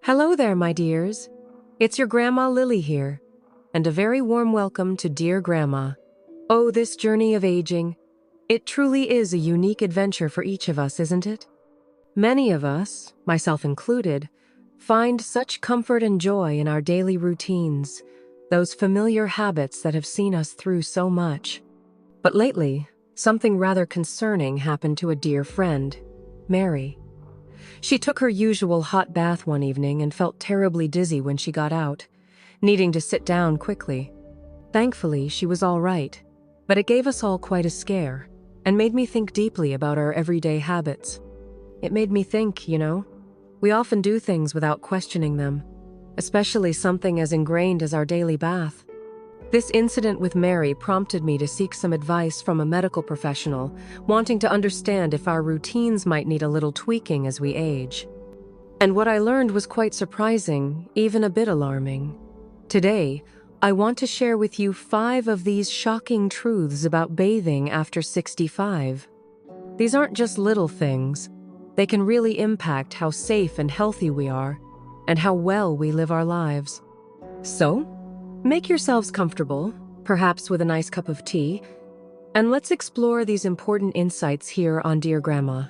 Hello there, my dears. It's your Grandma Lily here, and a very warm welcome to Dear Grandma. Oh, this journey of aging. It truly is a unique adventure for each of us, isn't it? Many of us, myself included, find such comfort and joy in our daily routines, those familiar habits that have seen us through so much. But lately, something rather concerning happened to a dear friend, Mary. She took her usual hot bath one evening and felt terribly dizzy when she got out, needing to sit down quickly. Thankfully, she was all right, but it gave us all quite a scare and made me think deeply about our everyday habits. It made me think, we often do things without questioning them, especially something as ingrained as our daily bath. This incident with Mary prompted me to seek some advice from a medical professional, wanting to understand if our routines might need a little tweaking as we age. And what I learned was quite surprising, even a bit alarming. Today, I want to share with you 5 of these shocking truths about bathing after 65. These aren't just little things. They can really impact how safe and healthy we are, and how well we live our lives. So, make yourselves comfortable, perhaps with a nice cup of tea, and let's explore these important insights here on Dear Grandma.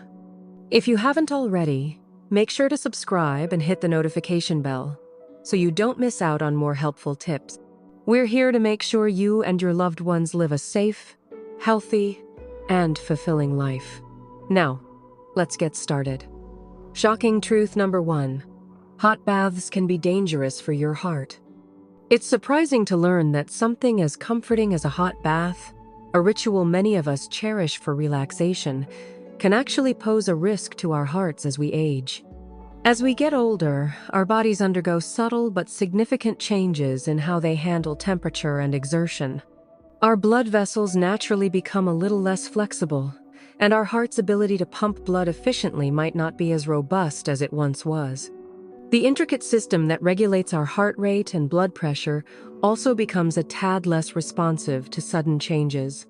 If you haven't already, make sure to subscribe and hit the notification bell so you don't miss out on more helpful tips. We're here to make sure you and your loved ones live a safe, healthy, and fulfilling life. Now, let's get started. Shocking truth number 1. Hot baths can be dangerous for your heart. It's surprising to learn that something as comforting as a hot bath, a ritual many of us cherish for relaxation, can actually pose a risk to our hearts as we age. As we get older, our bodies undergo subtle but significant changes in how they handle temperature and exertion. Our blood vessels naturally become a little less flexible, and our heart's ability to pump blood efficiently might not be as robust as it once was. The intricate system that regulates our heart rate and blood pressure also becomes a tad less responsive to sudden changes.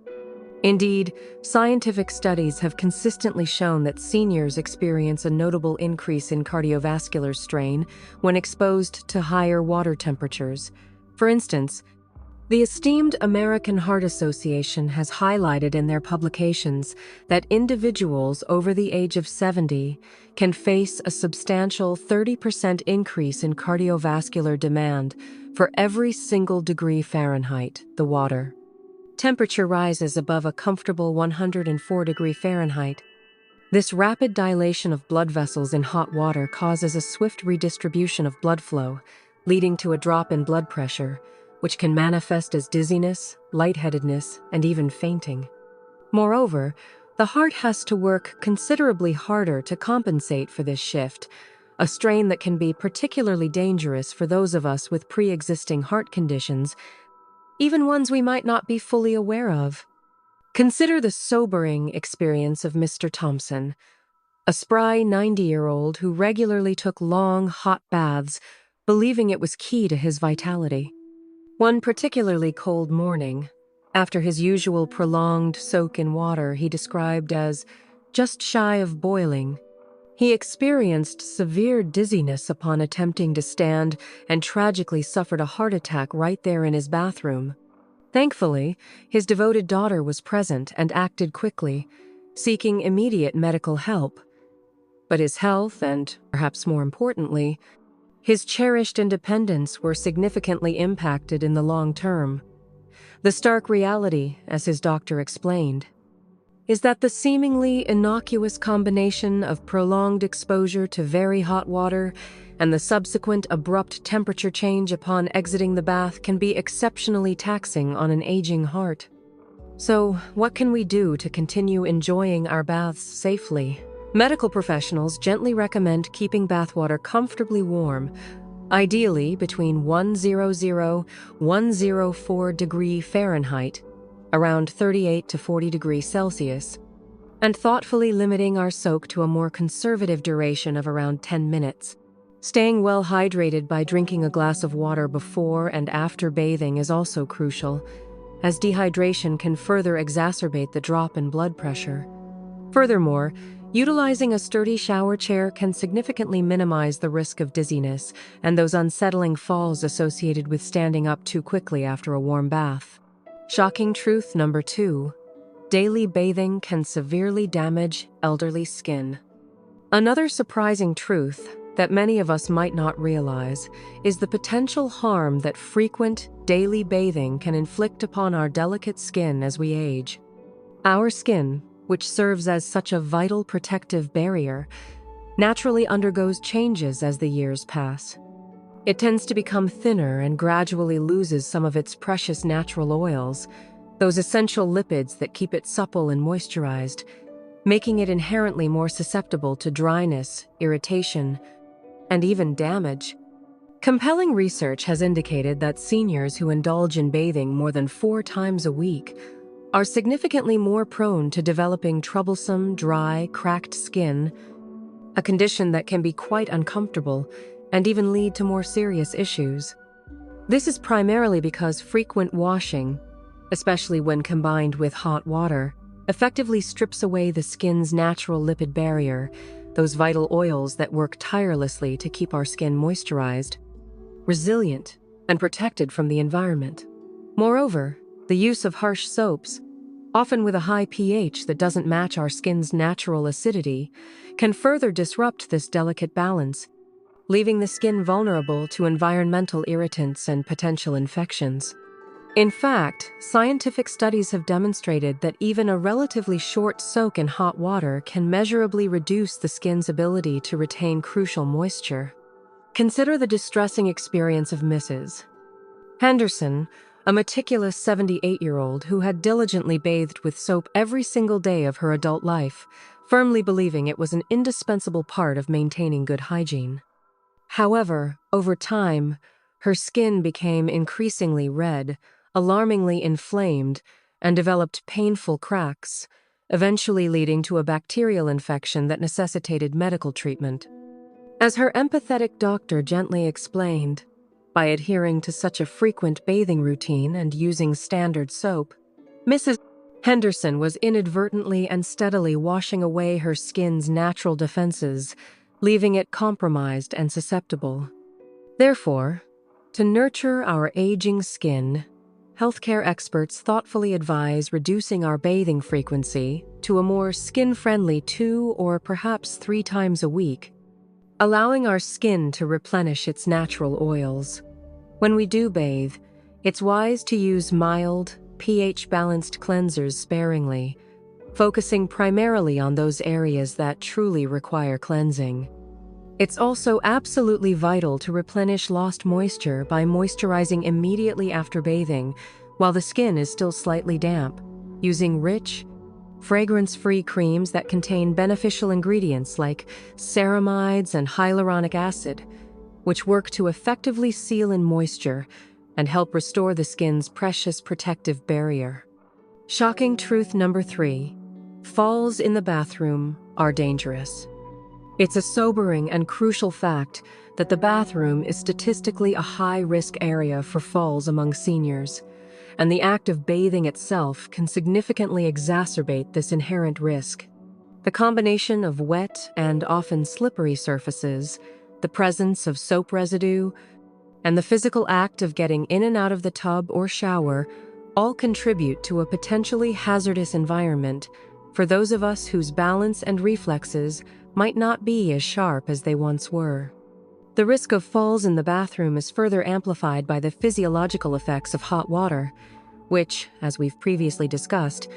Indeed, scientific studies have consistently shown that seniors experience a notable increase in cardiovascular strain when exposed to higher water temperatures. For instance, the esteemed American Heart Association has highlighted in their publications that individuals over the age of 70 can face a substantial 30% increase in cardiovascular demand for every single degree Fahrenheit the water temperature rises above a comfortable 104 degree Fahrenheit. This rapid dilation of blood vessels in hot water causes a swift redistribution of blood flow, leading to a drop in blood pressure, which can manifest as dizziness, lightheadedness, and even fainting. Moreover, the heart has to work considerably harder to compensate for this shift, a strain that can be particularly dangerous for those of us with pre-existing heart conditions, even ones we might not be fully aware of. Consider the sobering experience of Mr. Thompson, a spry 90-year-old who regularly took long, hot baths, believing it was key to his vitality. One particularly cold morning, after his usual prolonged soak in water he described as just shy of boiling, he experienced severe dizziness upon attempting to stand and tragically suffered a heart attack right there in his bathroom. Thankfully, his devoted daughter was present and acted quickly, seeking immediate medical help. But his health and, perhaps more importantly, his cherished independence were significantly impacted in the long term. The stark reality, as his doctor explained, is that the seemingly innocuous combination of prolonged exposure to very hot water and the subsequent abrupt temperature change upon exiting the bath can be exceptionally taxing on an aging heart. So, what can we do to continue enjoying our baths safely? Medical professionals gently recommend keeping bathwater comfortably warm, ideally between 104 degree Fahrenheit, around 38 to 40 degrees Celsius, and thoughtfully limiting our soak to a more conservative duration of around 10 minutes. Staying well hydrated by drinking a glass of water before and after bathing is also crucial, as dehydration can further exacerbate the drop in blood pressure. Furthermore, Utilizing a sturdy shower chair can significantly minimize the risk of dizziness and those unsettling falls associated with standing up too quickly after a warm bath. Shocking truth number 2. Daily bathing can severely damage elderly skin. Another surprising truth that many of us might not realize is the potential harm that frequent daily bathing can inflict upon our delicate skin as we age. Our skin, which serves as such a vital protective barrier, naturally undergoes changes as the years pass. It tends to become thinner and gradually loses some of its precious natural oils, those essential lipids that keep it supple and moisturized, making it inherently more susceptible to dryness, irritation, and even damage. Compelling research has indicated that seniors who indulge in bathing more than 4 times a week are significantly more prone to developing troublesome, dry, cracked skin, a condition that can be quite uncomfortable and even lead to more serious issues. This is primarily because frequent washing, especially when combined with hot water, effectively strips away the skin's natural lipid barrier, those vital oils that work tirelessly to keep our skin moisturized, resilient, and protected from the environment. Moreover, the use of harsh soaps, often with a high pH that doesn't match our skin's natural acidity, can further disrupt this delicate balance, leaving the skin vulnerable to environmental irritants and potential infections. In fact, scientific studies have demonstrated that even a relatively short soak in hot water can measurably reduce the skin's ability to retain crucial moisture. Consider the distressing experience of Mrs. Henderson, a meticulous 78-year-old who had diligently bathed with soap every single day of her adult life, firmly believing it was an indispensable part of maintaining good hygiene. However, over time, her skin became increasingly red, alarmingly inflamed, and developed painful cracks, eventually leading to a bacterial infection that necessitated medical treatment. As her empathetic doctor gently explained, by adhering to such a frequent bathing routine and using standard soap, Mrs. Henderson was inadvertently and steadily washing away her skin's natural defenses, leaving it compromised and susceptible. Therefore, to nurture our aging skin, healthcare experts thoughtfully advise reducing our bathing frequency to a more skin-friendly 2 or perhaps 3 times a week, allowing our skin to replenish its natural oils. When we do bathe, it's wise to use mild, pH-balanced cleansers sparingly, focusing primarily on those areas that truly require cleansing. It's also absolutely vital to replenish lost moisture by moisturizing immediately after bathing while the skin is still slightly damp, using rich, fragrance-free creams that contain beneficial ingredients like ceramides and hyaluronic acid, which work to effectively seal in moisture and help restore the skin's precious protective barrier. Shocking truth number 3. Falls in the bathroom are dangerous. It's a sobering and crucial fact that the bathroom is statistically a high-risk area for falls among seniors, and the act of bathing itself can significantly exacerbate this inherent risk. The combination of wet and often slippery surfaces, the presence of soap residue, and the physical act of getting in and out of the tub or shower all contribute to a potentially hazardous environment for those of us whose balance and reflexes might not be as sharp as they once were. The risk of falls in the bathroom is further amplified by the physiological effects of hot water, which, as we've previously discussed,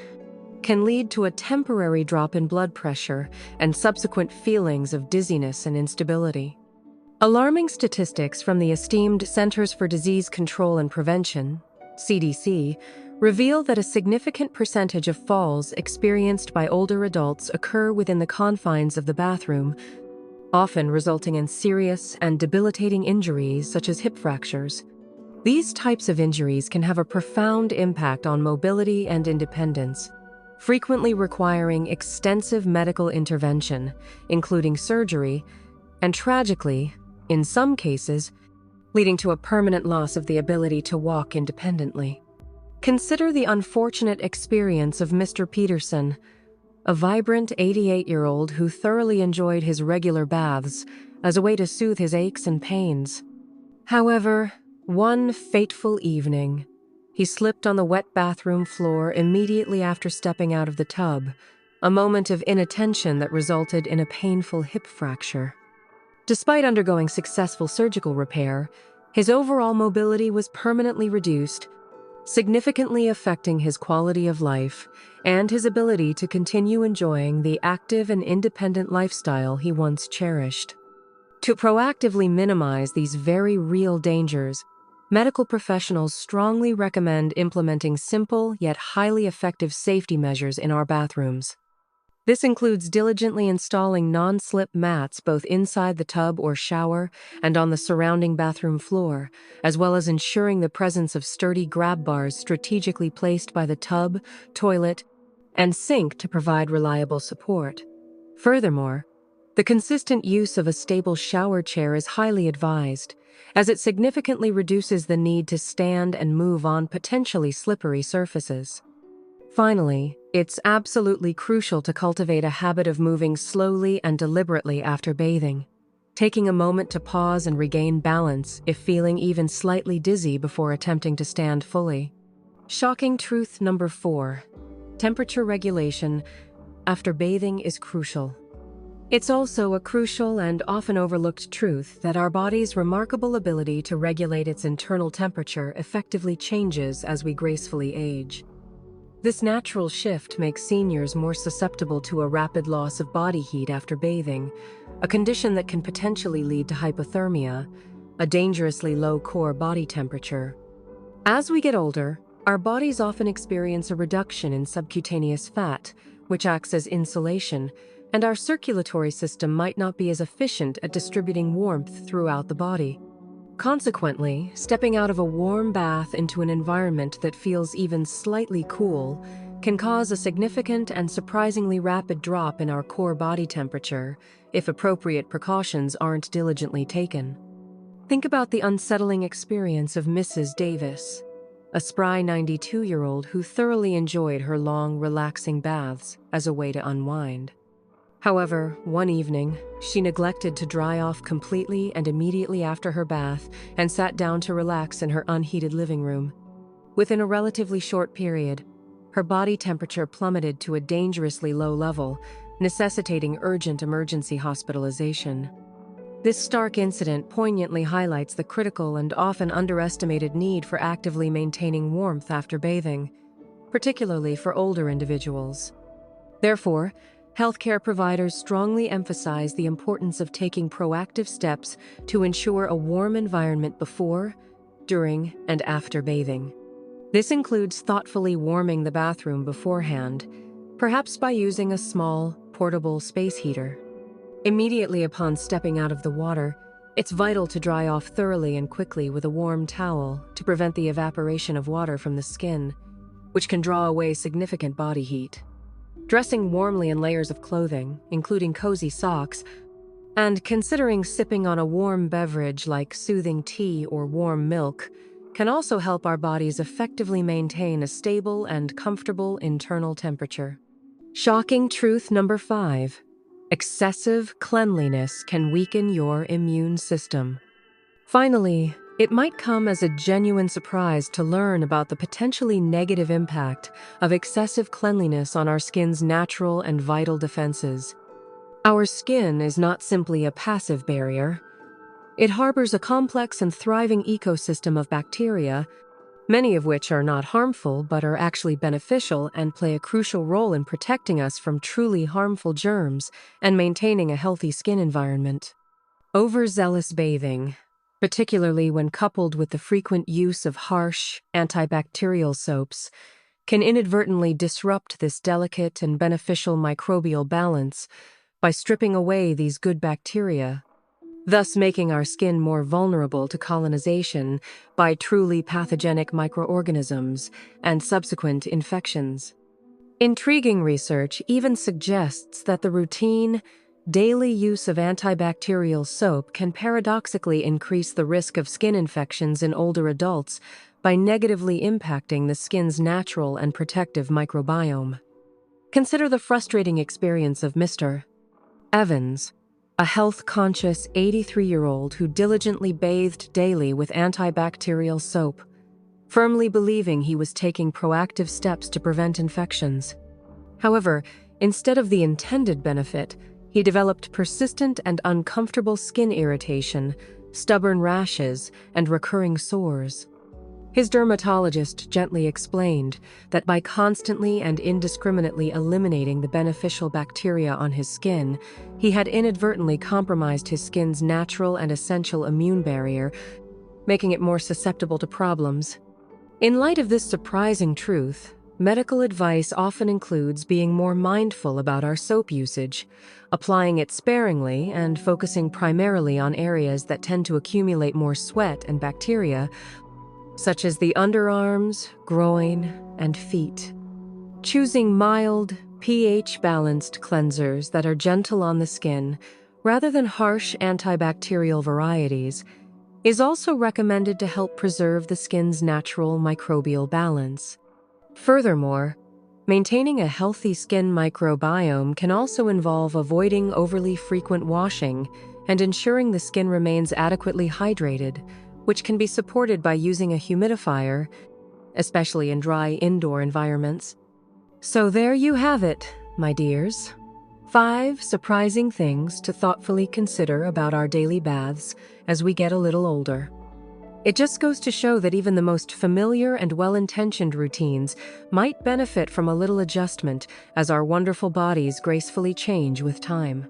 can lead to a temporary drop in blood pressure and subsequent feelings of dizziness and instability. Alarming statistics from the esteemed Centers for Disease Control and Prevention, CDC, reveal that a significant percentage of falls experienced by older adults occur within the confines of the bathroom, often resulting in serious and debilitating injuries such as hip fractures. These types of injuries can have a profound impact on mobility and independence, frequently requiring extensive medical intervention, including surgery, and tragically, in some cases, leading to a permanent loss of the ability to walk independently. Consider the unfortunate experience of Mr. Peterson, a vibrant 88-year-old who thoroughly enjoyed his regular baths as a way to soothe his aches and pains. However, one fateful evening, he slipped on the wet bathroom floor immediately after stepping out of the tub, a moment of inattention that resulted in a painful hip fracture. Despite undergoing successful surgical repair, his overall mobility was permanently reduced, significantly affecting his quality of life and his ability to continue enjoying the active and independent lifestyle he once cherished. To proactively minimize these very real dangers, medical professionals strongly recommend implementing simple yet highly effective safety measures in our bathrooms. This includes diligently installing non-slip mats both inside the tub or shower and on the surrounding bathroom floor, as well as ensuring the presence of sturdy grab bars strategically placed by the tub, toilet, and sink to provide reliable support. Furthermore, the consistent use of a stable shower chair is highly advised, as it significantly reduces the need to stand and move on potentially slippery surfaces. Finally, it's absolutely crucial to cultivate a habit of moving slowly and deliberately after bathing, taking a moment to pause and regain balance if feeling even slightly dizzy before attempting to stand fully. Shocking truth number 4. Temperature regulation after bathing is crucial. It's also a crucial and often overlooked truth that our body's remarkable ability to regulate its internal temperature effectively changes as we gracefully age. This natural shift makes seniors more susceptible to a rapid loss of body heat after bathing, a condition that can potentially lead to hypothermia, a dangerously low core body temperature. As we get older, our bodies often experience a reduction in subcutaneous fat, which acts as insulation, and our circulatory system might not be as efficient at distributing warmth throughout the body. Consequently, stepping out of a warm bath into an environment that feels even slightly cool can cause a significant and surprisingly rapid drop in our core body temperature if appropriate precautions aren't diligently taken. Think about the unsettling experience of Mrs. Davis, a spry 92-year-old who thoroughly enjoyed her long, relaxing baths as a way to unwind. However, one evening, she neglected to dry off completely and immediately after her bath and sat down to relax in her unheated living room. Within a relatively short period, her body temperature plummeted to a dangerously low level, necessitating urgent emergency hospitalization. This stark incident poignantly highlights the critical and often underestimated need for actively maintaining warmth after bathing, particularly for older individuals. Therefore, healthcare providers strongly emphasize the importance of taking proactive steps to ensure a warm environment before, during, and after bathing. This includes thoughtfully warming the bathroom beforehand, perhaps by using a small, portable space heater. Immediately upon stepping out of the water, it's vital to dry off thoroughly and quickly with a warm towel to prevent the evaporation of water from the skin, which can draw away significant body heat. Dressing warmly in layers of clothing, including cozy socks, and considering sipping on a warm beverage like soothing tea or warm milk can also help our bodies effectively maintain a stable and comfortable internal temperature. Shocking truth number 5. Excessive cleanliness can weaken your immune system. Finally, it might come as a genuine surprise to learn about the potentially negative impact of excessive cleanliness on our skin's natural and vital defenses. Our skin is not simply a passive barrier. It harbors a complex and thriving ecosystem of bacteria, many of which are not harmful but are actually beneficial and play a crucial role in protecting us from truly harmful germs and maintaining a healthy skin environment. Overzealous bathing, particularly when coupled with the frequent use of harsh, antibacterial soaps, can inadvertently disrupt this delicate and beneficial microbial balance by stripping away these good bacteria, thus making our skin more vulnerable to colonization by truly pathogenic microorganisms and subsequent infections. Intriguing research even suggests that the routine, daily use of antibacterial soap can paradoxically increase the risk of skin infections in older adults by negatively impacting the skin's natural and protective microbiome. Consider the frustrating experience of Mr. Evans, a health-conscious 83-year-old who diligently bathed daily with antibacterial soap, firmly believing he was taking proactive steps to prevent infections. However, instead of the intended benefit, he developed persistent and uncomfortable skin irritation, stubborn rashes, and recurring sores. His dermatologist gently explained that by constantly and indiscriminately eliminating the beneficial bacteria on his skin, he had inadvertently compromised his skin's natural and essential immune barrier, making it more susceptible to problems. In light of this surprising truth, medical advice often includes being more mindful about our soap usage, applying it sparingly, and focusing primarily on areas that tend to accumulate more sweat and bacteria, such as the underarms, groin, and feet. Choosing mild, pH-balanced cleansers that are gentle on the skin, rather than harsh antibacterial varieties, is also recommended to help preserve the skin's natural microbial balance. Furthermore, maintaining a healthy skin microbiome can also involve avoiding overly frequent washing and ensuring the skin remains adequately hydrated, which can be supported by using a humidifier, especially in dry indoor environments. So there you have it, my dears. 5 surprising things to thoughtfully consider about our daily baths as we get a little older. It just goes to show that even the most familiar and well-intentioned routines might benefit from a little adjustment as our wonderful bodies gracefully change with time.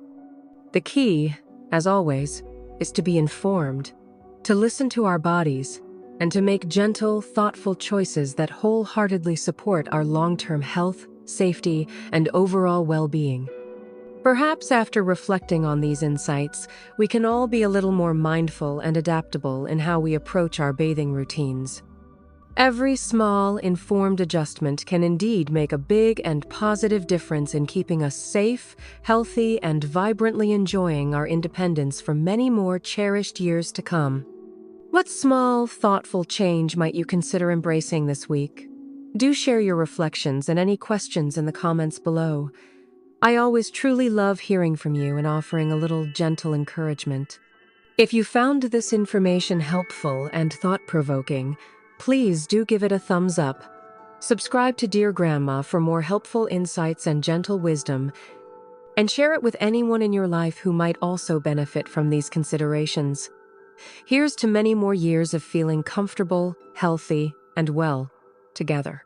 The key, as always, is to be informed, to listen to our bodies, and to make gentle, thoughtful choices that wholeheartedly support our long-term health, safety, and overall well-being. Perhaps after reflecting on these insights, we can all be a little more mindful and adaptable in how we approach our bathing routines. Every small, informed adjustment can indeed make a big and positive difference in keeping us safe, healthy, and vibrantly enjoying our independence for many more cherished years to come. What small, thoughtful change might you consider embracing this week? Do share your reflections and any questions in the comments below. I always truly love hearing from you and offering a little gentle encouragement. If you found this information helpful and thought-provoking, please do give it a thumbs up. Subscribe to Dear Grandma for more helpful insights and gentle wisdom, and share it with anyone in your life who might also benefit from these considerations. Here's to many more years of feeling comfortable, healthy, and well together.